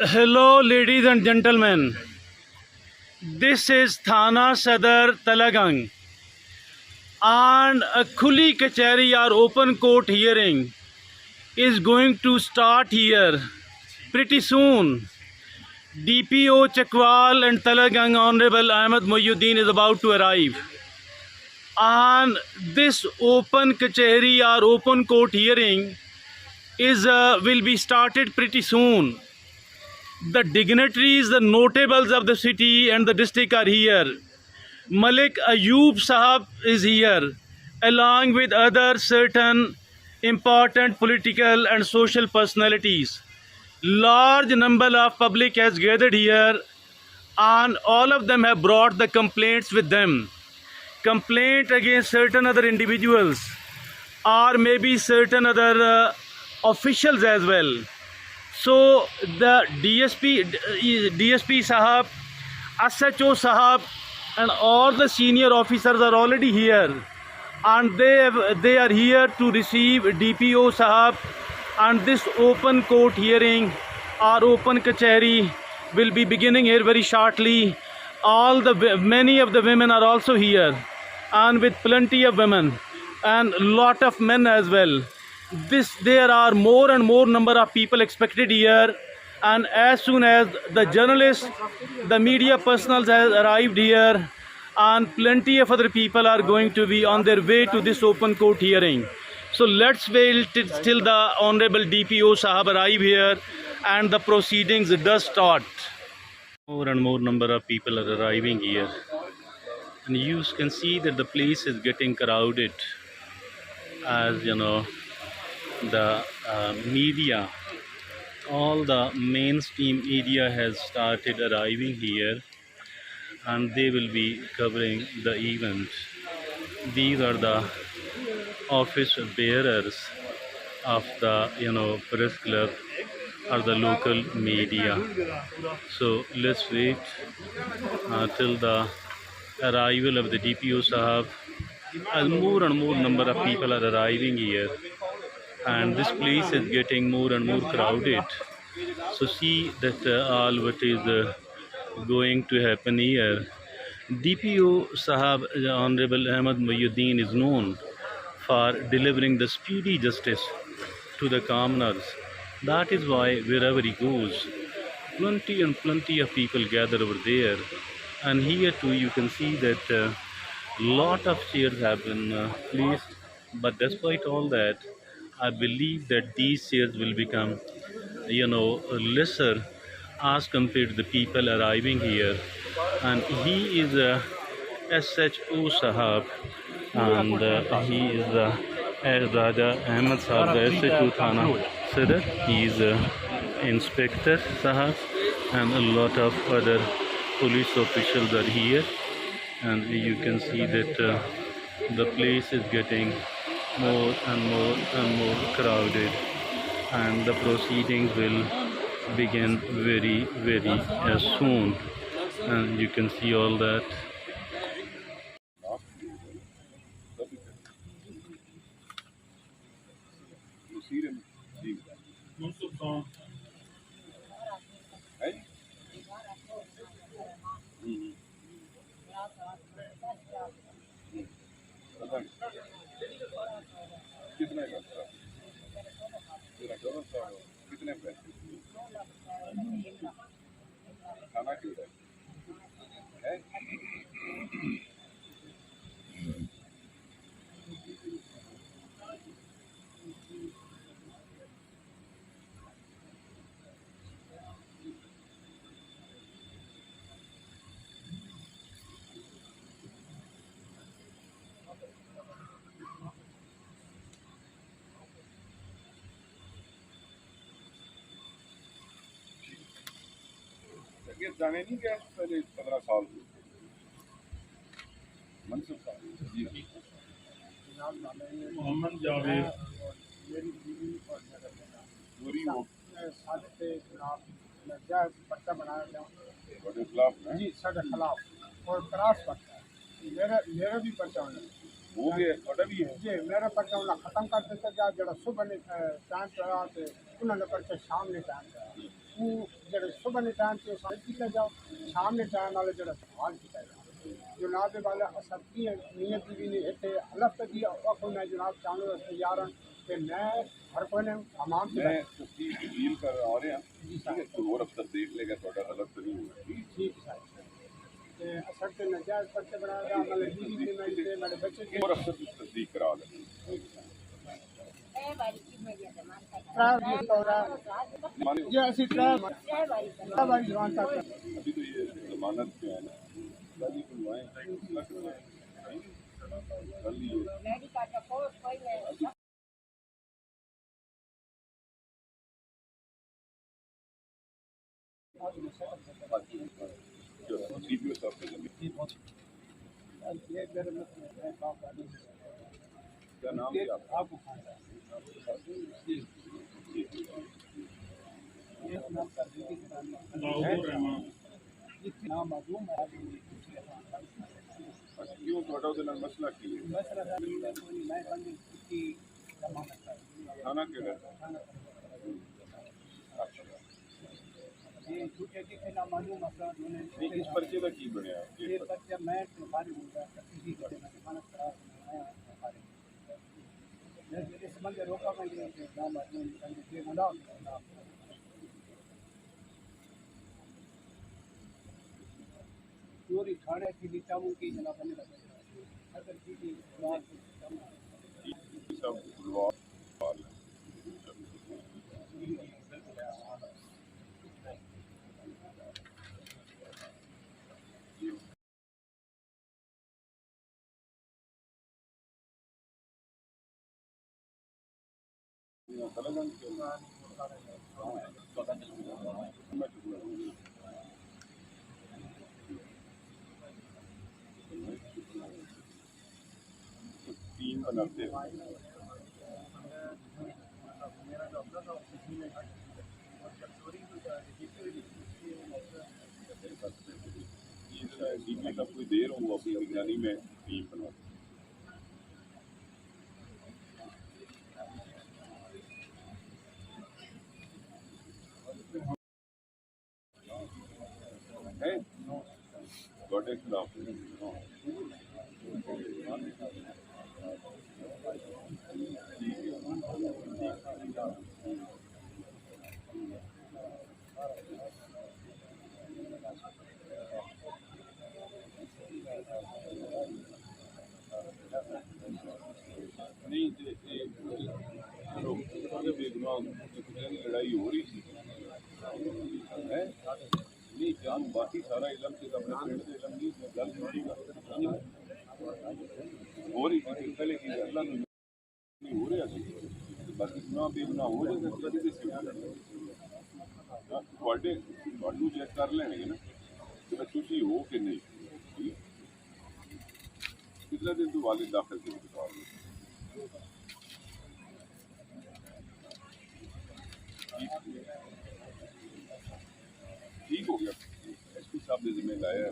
Hello, ladies and gentlemen. This is Thana Sadar Talagang, and a Khuli Kachari or open court hearing is going to start here pretty soon. DPO Chakwal and Talagang Honorable Ahmed Mohyuddin is about to arrive, and this open Kachari or open court hearing is will be started pretty soon. The dignitaries, the notables of the city and the district are here. Malik Ayub Sahab is here, along with other certain important political and social personalities. Large number of public has gathered here, and all of them have brought the complaints with them. Complaint against certain other individuals, or maybe certain other officials as well. So the DSP Sahab, SHO Sahab, and all the senior officers are already here, and they are here to receive DPO Sahab. And this open court hearing or open kachari will be beginning here very shortly. Many of the women are also here, and with plenty of women and lot of men as well. There are more and more number of people expected here, and as soon as the journalists, the media personals has arrived here, and plenty of other people are going to be on their way to this open court hearing. So let's wait till the Honorable DPO Sahab arrive here and the proceedings does start. More and more number of people are arriving here, and you can see that the place is getting crowded, as you know, the media, all the mainstream media has started arriving here, and they will be covering the event. These are the office bearers of the press club or the local media. So let's wait till the arrival of the DPO Sahab, as more and more number of people are arriving here, and this place is getting more and more crowded. So see that all what is going to happen here. DPO Sahab, Honorable Ahmed Mohyuddin, is known for delivering the speedy justice to the commoners. That is why wherever he goes, plenty of people gather over there. And here too you can see that lot of chairs have been placed, but despite all that, I believe that these chairs will become lesser as compared to the people arriving here. And he is SHO Sahab, and he is Raja Ahmed Sahab, the SHO Thana Sadar. He is Inspector Sahab, and a lot of other police officials are here. And you can see that the place is getting more and more crowded, and the proceedings will begin very soon, and you can see all that. कितने पैसे खाना क्यों है? जाने नहीं गया पहले 15 साल मंसूर साहब जी मोहम्मद जावेद मेरी बीवी और मेरा बेटा दूरी वो सादे के खिलाफ नाजायज पर्चा बनाया गया बड़े खिलाफ है जी, साढ़े खिलाफ और क्रॉस पर्चा मेरा भी पर्चा होना वो भी है बड़ा भी है जी। मेरा पर्चा होना ख़त्म कर देता गया, जो सुबह ने टाइम पे आया तो उन्होंने पर्चा शाम ने टाइम पे वो जो सुबह के टाइम से साइड किया जाओ, शाम के टाइम वाले जो सवाल किया जाओ। जनाब वाला असल की नीयत भी नहीं इतने अलग तक वक्त मैं जनाब चाहूँ तैयार हूँ कि मैं हर कोई ने तमाम से मैं तस्दीक डील कर आ रहे हैं, ठीक है, तो और अफसर देख लेगा, थोड़ा गलत तो नहीं होगा, ठीक है। ठीक है असल से नजायज पर्चे बनाएगा मतलब बीवी से मेरे बच्चे के और अफसर की तस्दीक करा लें। माने ये ऐसी ट्राई जवान तक अभी तो ये जमानत पे है ना, कल ही बुलवाएं, कल ही सीपीओ साहब के जमीन क्या नाम है आपका? अच्छा, क्यों थोड़ा उधर मसला की है? थाना के घर नहीं, इस पर्चे का की बनया ये पूरी खाने की भी चावल की जनाब अगर सब बुलवा तीन बनाते हैं। डीपी का कोई देर हो अपनी निगरानी में टीम बनाते हैं ਤੁਹਾਡੇ खिलाफ नहीं चलो बेगुनाह लड़ाई हो रही थी है नहीं जान बाकी सारा इलम से अपने फ्रेंड से इलम नहीं गल नहीं हो रही थी पहले की अल्लाह नहीं हो रहा थी बाकी गुनाह बेगुनाह हो जाएगा कभी भी थोड़े थोड़ू चेक कर लेंगे ना कि खुशी हो कि नहीं कितना दिन तो वालिद दाखिल थे ठीक हो गया एसपी साहब ने जिम्मे लाया है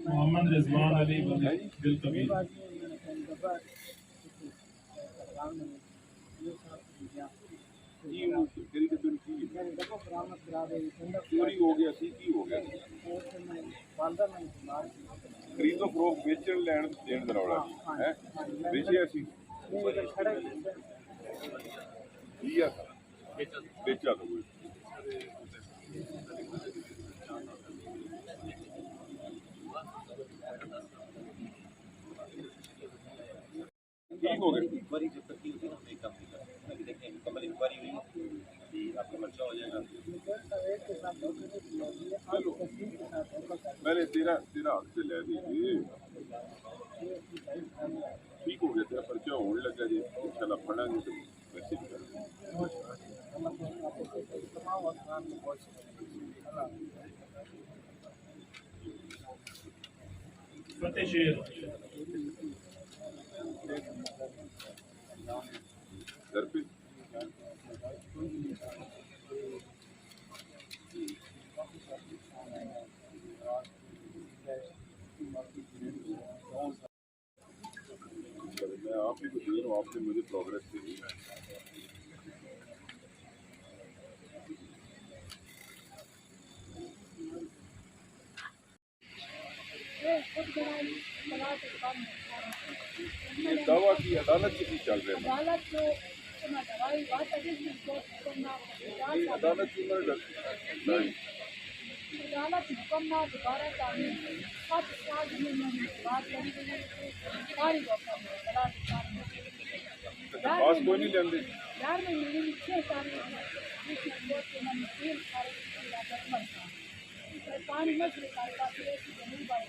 मोहम्मद रिजवान अली दिल तमीज चोरी हो गया सी की हो गया खरीदो फरोख्त बेचण लैण देण दा रौला है बेचिया सी लिया था बेचा तो कोई ठीक हो गया इंक्वायरी जब तक की होती है ना एक काम नहीं करते अभी देखें मुकम्मल इंक्वायरी हुई कि आपका पर्चा हो जाएगा चलो पहले तेरा तेरा हक से ले दीजिए ठीक हो गया तेरा पर्चा होने लगा जी इंशाल्लाह पढ़ांगे तो वैसे भी करेंगे फतेह शेर घर पे मैं आप ही को दे रहा हूँ आपने मुझे प्रोग्रेस दी ये दावा की अदालत से भी चल रहे हैं ये अदालत की मर्डर नहीं अदालत हुक्म ना दोबारा तामील 7 साल में बात करी गई सारी पास कोई नहीं लेंदे यार में मिली 6 साल इसी कोर्ट के नाम तीन सारे पानी मछली का जमीन पर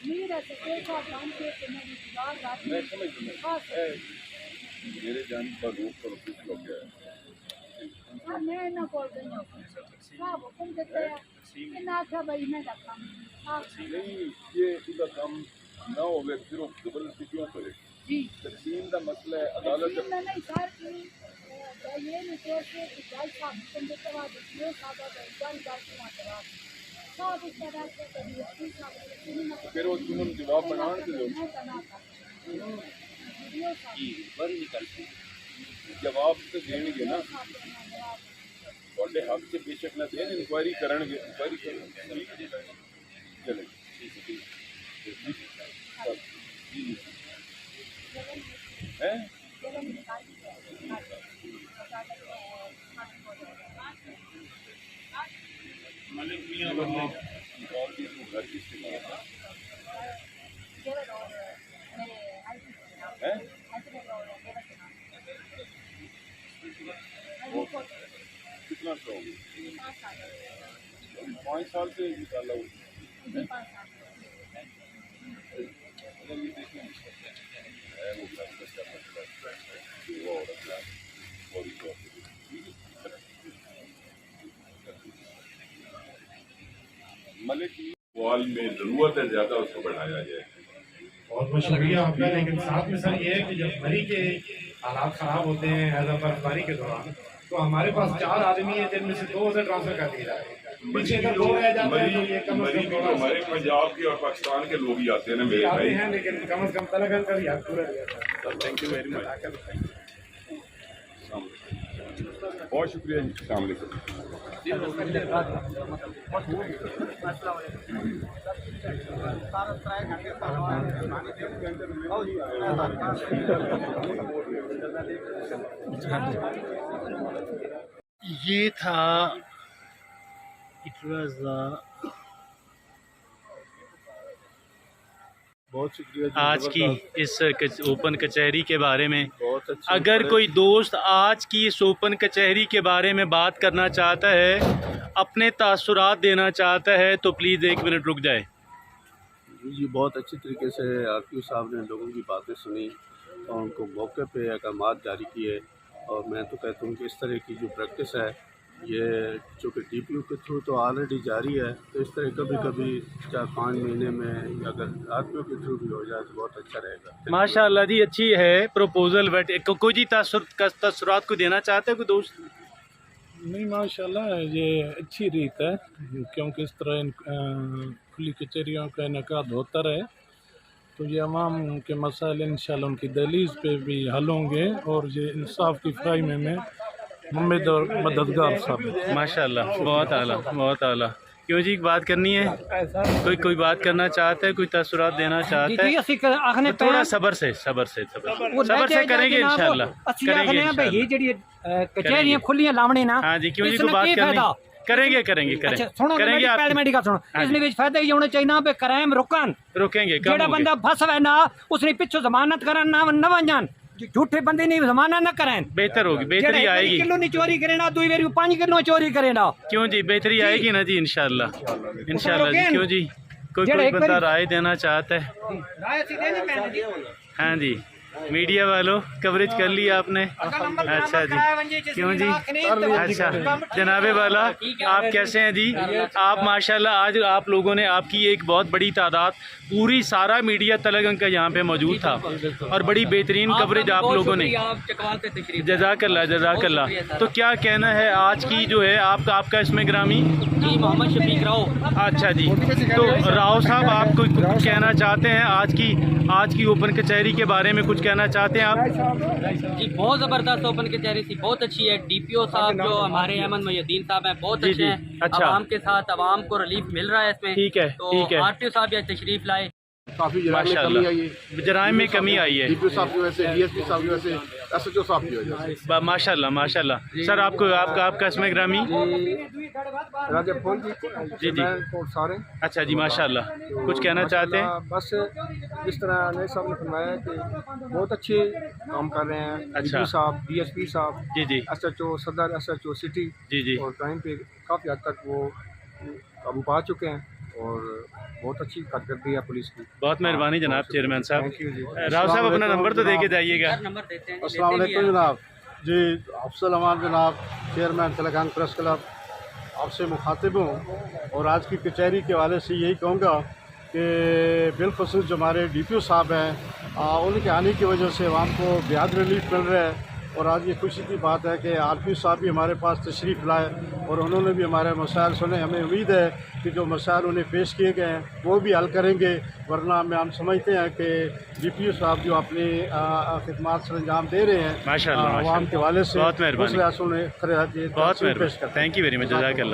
मेरा देखा काम के मेरी दीवार रात मैं समझ गया मेरे जाने पर रोक पर कुछ लोग गया हां मैं ना बोल रही हूं हां वो कौन कहता है ना था भाई मैं रखा हां नहीं ये इसका काम ना हो गया फिर जबरदस्ती क्यों करे जी तकसीम का मसला है अदालत नहीं सर ये नहीं सोचते कि जाल साहब तुम देते हुआ ये सादा जाल जाल की मात्रा सब इस तरह से कभी फिर वो तुम जवाब बनाने के दो बड़ी निकलती जवाब तो देंगे ना बड़े हक से बेशक ना दें इंक्वायरी करेंगे इंक्वायरी करेंगे चले हैं मलिक मियां बंदे घर की इस्तेमाल है कितना सौ 5 साल से निकाला हुआ ये देखिए है वो का मतलब वो औरत है और मलिक वाल में जरूरत है ज्यादा उसको बढ़ाया जाए बहुत बहुत शुक्रिया आपका। लेकिन साथ में सर ये है कि जब मरी के हालात ख़राब होते हैं एज बर्फबारी के दौरान तो हमारे पास 4 आदमी है जिनमें से 2 से ट्रांसफर कर दिए जाते हैं। पीछे अगर 2 रह जाते हैं तो ये कम से कम हमारे पंजाब के और पाकिस्तान के लोग ही आते हैं ना मेरे आते भाई हैं, लेकिन कम से कम तलगन का याद पूरा दिया था। थैंक यू वेरी मच बहुत शुक्रिया जी अस्सलाम वालेकुम ये था इट वाज बहुत शुक्रिया आज की इस ओपन कचहरी के बारे में। बहुत अच्छा अगर कोई दोस्त आज की इस ओपन कचहरी के बारे में बात करना चाहता है, अपने तासुरात देना चाहता है, तो प्लीज़ 1 मिनट रुक जाए। जी बहुत अच्छी तरीके से आरटीओ साहब ने लोगों की बातें सुनी और उनको मौके पे अहकाम जारी किए। और मैं तो कहता हूँ कि इस तरह की जो प्रैक्टिस है ये चूँकि DPO के थ्रू तो ऑलरेडी जारी है, तो इस तरह कभी कभी 4-5 महीने में अगर RPO के थ्रू भी हो जाए तो बहुत अच्छा रहेगा। माशाल्लाह जी, अच्छी है प्रपोजल। बट कोई जी तासुरात को देना चाहते हैं कोई दोस्त? नहीं माशाल्लाह ये अच्छी रीत है, क्योंकि इस तरह खुली कचहरियों का इनकाद होता रहे तो ये अवाम के मसाइल इंशाल्लाह उनकी दहलीज पे भी हल होंगे और ये इंसाफ की फ्राहमी में मुमद और मददगार साबित। माशाल्लाह, बहुत आला, बहुत आला। क्यों जी, बात करनी है? कोई बात करना चाहता है, कोई तासुरात देना चाहता है? तो थोड़ा सबर से करेंगे इंशाल्लाह, करेंगे कचहरियां खुलियां लावणे ना। हाँ जी, क्यों जी, कोई बात करनी? करेंगे सुनो करेंगे पहले मेरी गल सुनो, इसने विच फायदा ये होना चाहिए ना पे क्राइम रोकेंगे। जेड़ा बंदा फस है ना उसने पिछो जमानत करन ना वंजान, झूठे बंदे नहीं जमानत न करें, बेहतर होगी, बेहतरी आएगी। किलो नहीं चोरी करे ना, 2 बारी 5 किलो चोरी करे ना। क्यों जी, बेहतरी आएगी ना जी इंशाल्लाह जी। क्यों जी, कोई बंदा राय देना चाहता है? हाँ जी, मीडिया वालों कवरेज कर लिया आपने? अच्छा जी, क्यों जी? अच्छा जनाबे वाला, आप कैसे हैं जी? आप माशाल्लाह आज आप लोगों ने, आपकी एक बहुत बड़ी तादाद, पूरी सारा मीडिया तलगंग का यहाँ पे मौजूद था और बड़ी बेहतरीन कवरेज आप लोगों ने। जज़ाकल्लाह। तो क्या कहना है आज की जो है आपका इसमें ग्रामी मोहम्मद शफीक राव? अच्छा जी, तो राव साहब आप कुछ कहना चाहते हैं आज की ओपन कचहरी के बारे में? कुछ कुछ कहना चाहते हैं आप? जी बहुत ज़बरदस्त ओपन कचहरी थी, बहुत अच्छी है। डीपीओ साहब जो हमारे अहमद मोहिउद्दीन साहब हैं बहुत अच्छे हैं। अच्छा। आवाम के साथ आवाम को रिलीफ मिल रहा है इसमें। ठीक है, तो ठीक है। आरटीओ साहब भी तशरीफ लाए। काफी जराइम में कमी आई है, जराइम में कमी आई है डीपीओ साहब की वजह से, डीएसपी साहब की वजह से, एसएचओ साहब की वजह से। माशाल्लाह माशाल्लाह। सर आपको आपका इसमें ग्रामी राजा फोन जी जी सारे। अच्छा जी माशाल्लाह, कुछ कहना चाहते हैं? बस जिस तरह नए साहब ने फरमाया कि बहुत अच्छे काम कर रहे हैं। अच्छा साहब, डीएसपी साहब, जी जी एसएचओ सदर, एसएचओ सिटी जी जी और क्राइम पे काफ़ी हद तक वो काबू पा चुके हैं और बहुत अच्छी कारकर्दगी है पुलिस की। बहुत मेहरबानी जनाब चेयरमैन साहब। थैंक यू जी। राव साहब अपना नंबर तो दे के जाइएगा। नंबर देते हैं, अस्सलाम वालेकुम जनाब। जी अफसल अमान जनाब, चेयरमैन तेलंगाना प्रेस क्लब, आपसे मुखातिब हूँ और आज की कचहरी के हवाले से यही कहूँगा कि बिलखुसूस जो हमारे डीपीओ साहब हैं उनके आने की वजह से आवाम को ब्याज रिलीफ मिल रहा है। और आज ये खुशी की बात है कि आरपी साहब भी हमारे पास तशरीफ़ लाए और उन्होंने भी हमारे मसाइल सुने। हमें उम्मीद है कि जो मसाइल उन्हें पेश किए गए हैं वो भी हल करेंगे, वरना हम समझते हैं कि डीपीओ साहब जो अपनी खिदमत सर अंजाम दे रहे हैं माशाल्लाह आवाम के हवाले से, बहुत मेहरबानी, उन्हें बहुत मेहरबानी। थैंक यू वेरी मच, जज़ाकल्लाह।